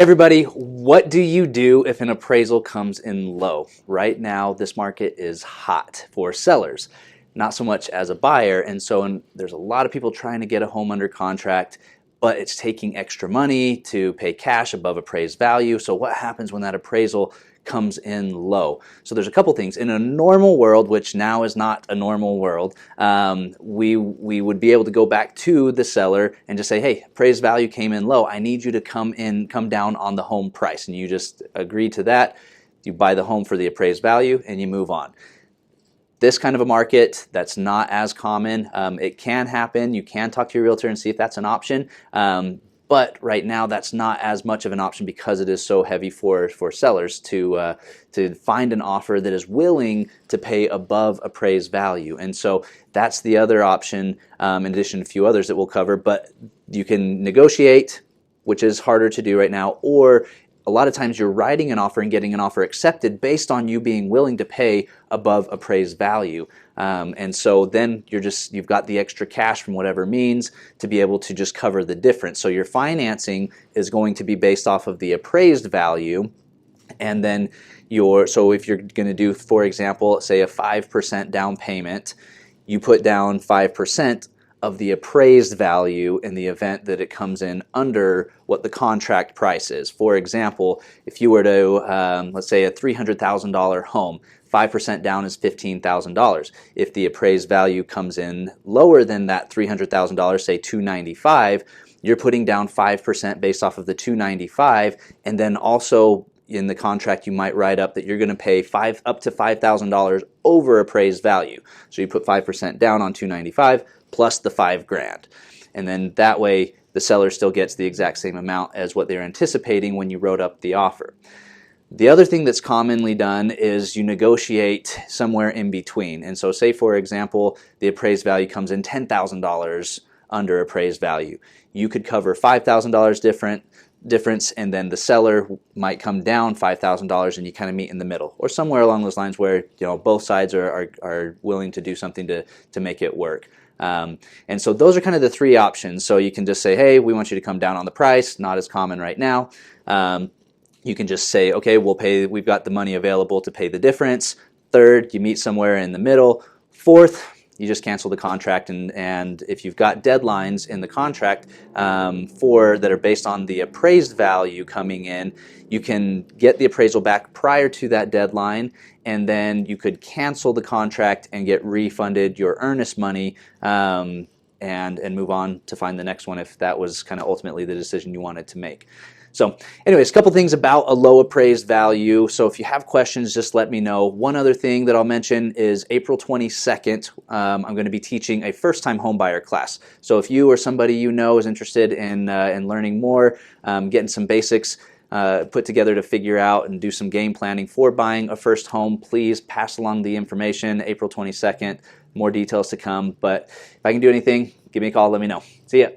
Everybody, what do you do if an appraisal comes in low? Right now, this market is hot for sellers, not so much as a buyer. And so there's a lot of people trying to get a home under contract, but it's taking extra money to pay cash above appraised value. So what happens when that appraisal comes in low? So there's a couple things. In a normal world, which now is not a normal world, we would be able to go back to the seller and just say, hey, appraised value came in low. I need you to come down on the home price. And you just agree to that. You buy the home for the appraised value and you move on. This kind of a market, that's not as common. It can happen. You can talk to your realtor and see if that's an option. But right now, that's not as much of an option because it is so heavy for sellers to find an offer that is willing to pay above appraised value. And so that's the other option, in addition to a few others that we'll cover. But you can negotiate, which is harder to do right now, or a lot of times you're writing an offer and getting an offer accepted based on you being willing to pay above appraised value. And so then you've got the extra cash from whatever means to be able to just cover the difference. So your financing is going to be based off of the appraised value. And then so if you're going to do, for example, say a 5% down payment, you put down 5% of the appraised value in the event that it comes in under what the contract price is. For example, if you were to, let's say a $300,000 home, 5% down is $15,000. If the appraised value comes in lower than that $300,000, say $295,000, you're putting down 5% based off of the $295,000, and then also in the contract you might write up that you're going to pay up to $5,000 over appraised value. So you put 5% down on $295,000 plus the $5,000, and then that way the seller still gets the exact same amount as what they're anticipating when you wrote up the offer. The other thing that's commonly done is you negotiate somewhere in between. And so say, for example, the appraised value comes in $10,000 under appraised value. You could cover $5,000 difference, and then the seller might come down $5,000 and you kind of meet in the middle, or somewhere along those lines where both sides are willing to do something to make it work. And so those are kind of the three options. So you can just say, hey, we want you to come down on the price, not as common right now. You can just say, okay, we've got the money available to pay the difference. Third, you meet somewhere in the middle. Fourth, you just cancel the contract, and if you've got deadlines in the contract that are based on the appraised value coming in, you can get the appraisal back prior to that deadline, and then you could cancel the contract and get refunded your earnest money and move on to find the next one if that was kind of ultimately the decision you wanted to make. So anyways, a couple things about a low appraised value. So if you have questions, just let me know. One other thing that I'll mention is April 22nd, I'm going to be teaching a first-time homebuyer class. So if you or somebody you know is interested in learning more, getting some basics put together to figure out and do some game planning for buying a first home, please pass along the information. April 22nd, more details to come. But if I can do anything, give me a call, let me know. See ya.